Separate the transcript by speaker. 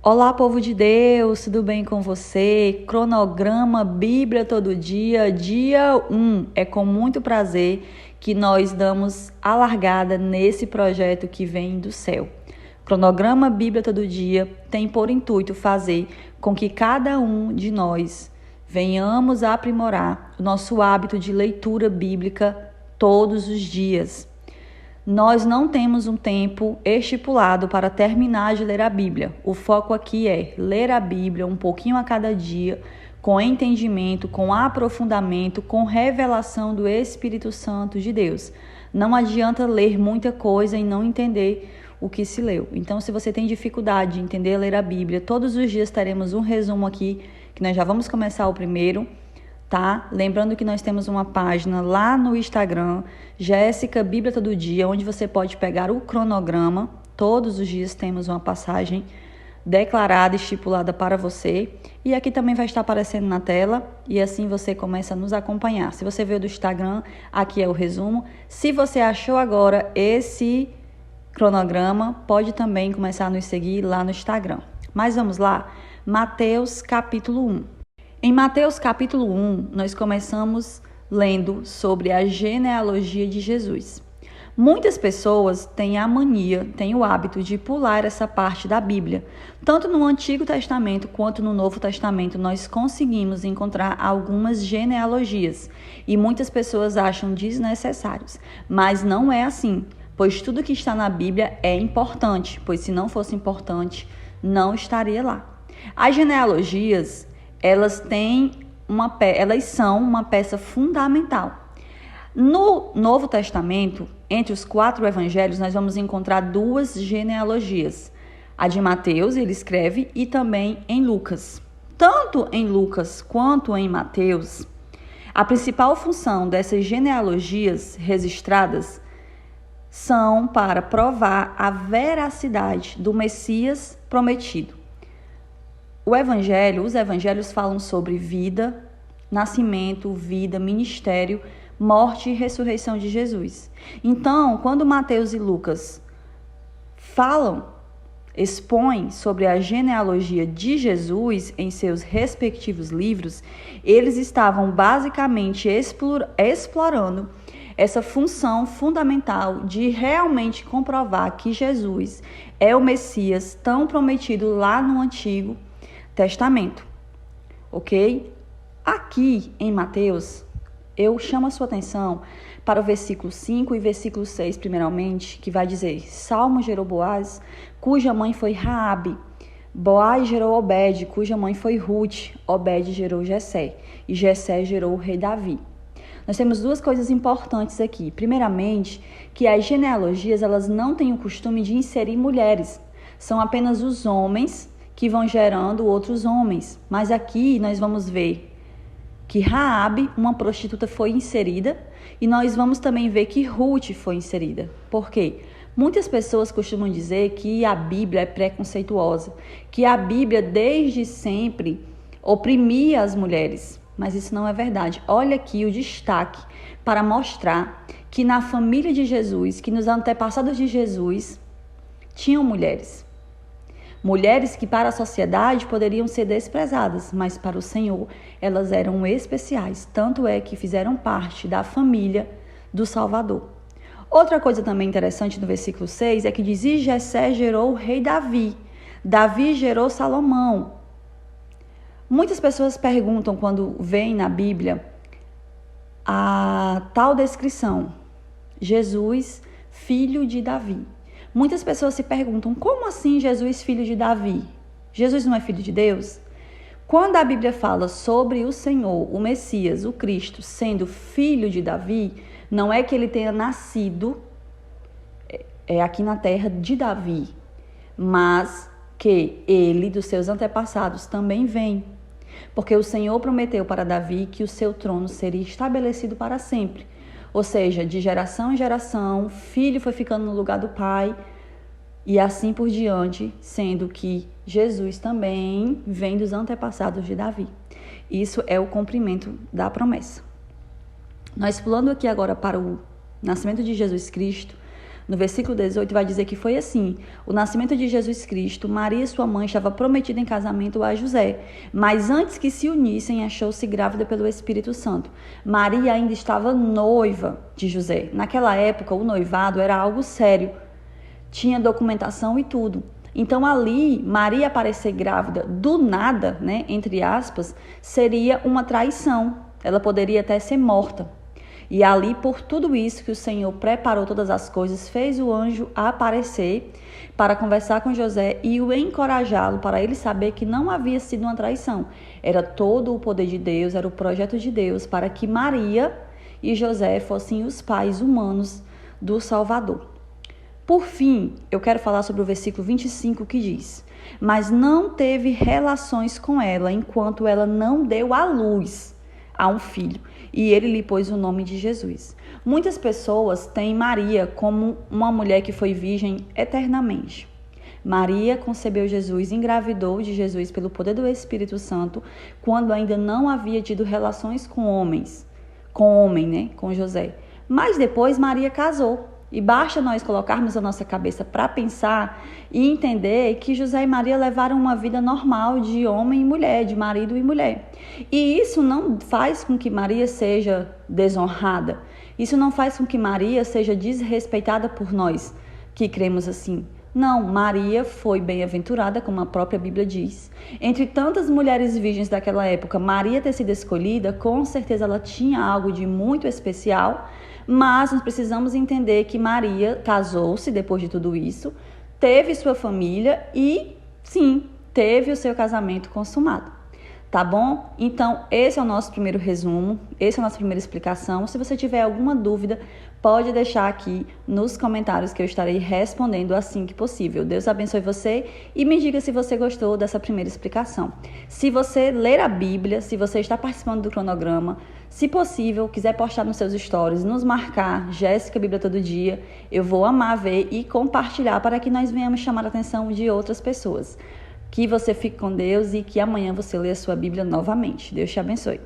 Speaker 1: Olá, povo de Deus, tudo bem com você? Cronograma Bíblia Todo Dia, dia 1. É com muito prazer que nós damos a largada nesse projeto que vem do céu. Cronograma Bíblia Todo Dia tem por intuito fazer com que cada um de nós venhamos a aprimorar o nosso hábito de leitura bíblica todos os dias. Nós não temos um tempo estipulado para terminar de ler a Bíblia. O foco aqui é ler a Bíblia um pouquinho a cada dia, com entendimento, com aprofundamento, com revelação do Espírito Santo de Deus. Não adianta ler muita coisa e não entender o que se leu. Então, se você tem dificuldade de entender ler a Bíblia, todos os dias teremos um resumo aqui, que nós já vamos começar o primeiro. Tá? Lembrando que nós temos uma página lá no Instagram, Jéssica Bíblia Todo Dia, onde você pode pegar o cronograma. Todos os dias temos uma passagem declarada, estipulada para você. E aqui também vai estar aparecendo na tela e assim você começa a nos acompanhar. Se você veio do Instagram, aqui é o resumo. Se você achou agora esse cronograma, pode também começar a nos seguir lá no Instagram. Mas vamos lá, Mateus capítulo 1. Em Mateus capítulo 1, nós começamos lendo sobre a genealogia de Jesus. Muitas pessoas têm a mania, têm o hábito de pular essa parte da Bíblia. Tanto no Antigo Testamento quanto no Novo Testamento, nós conseguimos encontrar algumas genealogias. E muitas pessoas acham desnecessários. Mas não é assim, pois tudo que está na Bíblia é importante, pois se não fosse importante, não estaria lá. As genealogias elas são uma peça fundamental. No Novo Testamento, entre os 4 evangelhos, nós vamos encontrar 2 genealogias. A de Mateus, ele escreve, e também em Lucas. Tanto em Lucas quanto em Mateus, a principal função dessas genealogias registradas são para provar a veracidade do Messias prometido. Os evangelhos falam sobre vida, nascimento, vida, ministério, morte e ressurreição de Jesus. Então, quando Mateus e Lucas expõem sobre a genealogia de Jesus em seus respectivos livros, eles estavam basicamente explorando essa função fundamental de realmente comprovar que Jesus é o Messias tão prometido lá no Antigo Testamento, ok? Aqui em Mateus, eu chamo a sua atenção para o versículo 5 e versículo 6, primeiramente, que vai dizer: Salmo gerou Boaz, cuja mãe foi Raabe. Boaz gerou Obed, cuja mãe foi Ruth. Obed gerou Jessé, e Jessé gerou o rei Davi. Nós temos 2 coisas importantes aqui. Primeiramente, que as genealogias elas não têm o costume de inserir mulheres. São apenas os homens que vão gerando outros homens. Mas aqui nós vamos ver que Raabe, uma prostituta, foi inserida, e nós vamos também ver que Ruth foi inserida. Por quê? Muitas pessoas costumam dizer que a Bíblia é preconceituosa, que a Bíblia desde sempre oprimia as mulheres. Mas isso não é verdade. Olha aqui o destaque para mostrar que na família de Jesus, que nos antepassados de Jesus, tinham mulheres. Mulheres que para a sociedade poderiam ser desprezadas, mas para o Senhor elas eram especiais. Tanto é que fizeram parte da família do Salvador. Outra coisa também interessante no versículo 6 é que diz: E Jessé gerou o rei Davi. Davi gerou Salomão. Muitas pessoas perguntam quando veem na Bíblia a tal descrição: Jesus, filho de Davi. Muitas pessoas se perguntam: como assim Jesus, filho de Davi? Jesus não é filho de Deus? Quando a Bíblia fala sobre o Senhor, o Messias, o Cristo, sendo filho de Davi, não é que ele tenha nascido aqui na terra de Davi, mas que ele, dos seus antepassados, também vem. Porque o Senhor prometeu para Davi que o seu trono seria estabelecido para sempre. Ou seja, de geração em geração, o filho foi ficando no lugar do pai e assim por diante, sendo que Jesus também vem dos antepassados de Davi. Isso é o cumprimento da promessa. Nós pulando aqui agora para o nascimento de Jesus Cristo, No versículo 18 vai dizer que foi assim: o nascimento de Jesus Cristo, Maria, sua mãe, estava prometida em casamento a José, mas antes que se unissem, achou-se grávida pelo Espírito Santo. Maria ainda estava noiva de José. Naquela época, o noivado era algo sério, tinha documentação e tudo. Então ali, Maria aparecer grávida do nada, né, entre aspas, seria uma traição. Ela poderia até ser morta. E ali, por tudo isso que o Senhor preparou todas as coisas, fez o anjo aparecer para conversar com José e o encorajá-lo, para ele saber que não havia sido uma traição. Era todo o poder de Deus, era o projeto de Deus para que Maria e José fossem os pais humanos do Salvador. Por fim, eu quero falar sobre o versículo 25 que diz: mas não teve relações com ela enquanto ela não deu à luz a um filho, e ele lhe pôs o nome de Jesus. Muitas pessoas têm Maria como uma mulher que foi virgem eternamente. Maria concebeu Jesus, engravidou de Jesus pelo poder do Espírito Santo, quando ainda não havia tido relações com homem, com José. Mas depois Maria casou. E basta nós colocarmos a nossa cabeça para pensar e entender que José e Maria levaram uma vida normal de homem e mulher, de marido e mulher. E isso não faz com que Maria seja desonrada. Isso não faz com que Maria seja desrespeitada por nós que cremos assim. Não, Maria foi bem-aventurada, como a própria Bíblia diz. Entre tantas mulheres virgens daquela época, Maria ter sido escolhida, com certeza ela tinha algo de muito especial, mas nós precisamos entender que Maria casou-se depois de tudo isso, teve sua família e, sim, teve o seu casamento consumado. Tá bom? Então, esse é o nosso primeiro resumo, essa é a nossa primeira explicação. Se você tiver alguma dúvida, pode deixar aqui nos comentários que eu estarei respondendo assim que possível. Deus abençoe você e me diga se você gostou dessa primeira explicação. Se você ler a Bíblia, se você está participando do cronograma, se possível, quiser postar nos seus stories, nos marcar, Jéssica Bíblia Todo Dia, eu vou amar ver e compartilhar para que nós venhamos chamar a atenção de outras pessoas. Que você fique com Deus e que amanhã você leia a sua Bíblia novamente. Deus te abençoe.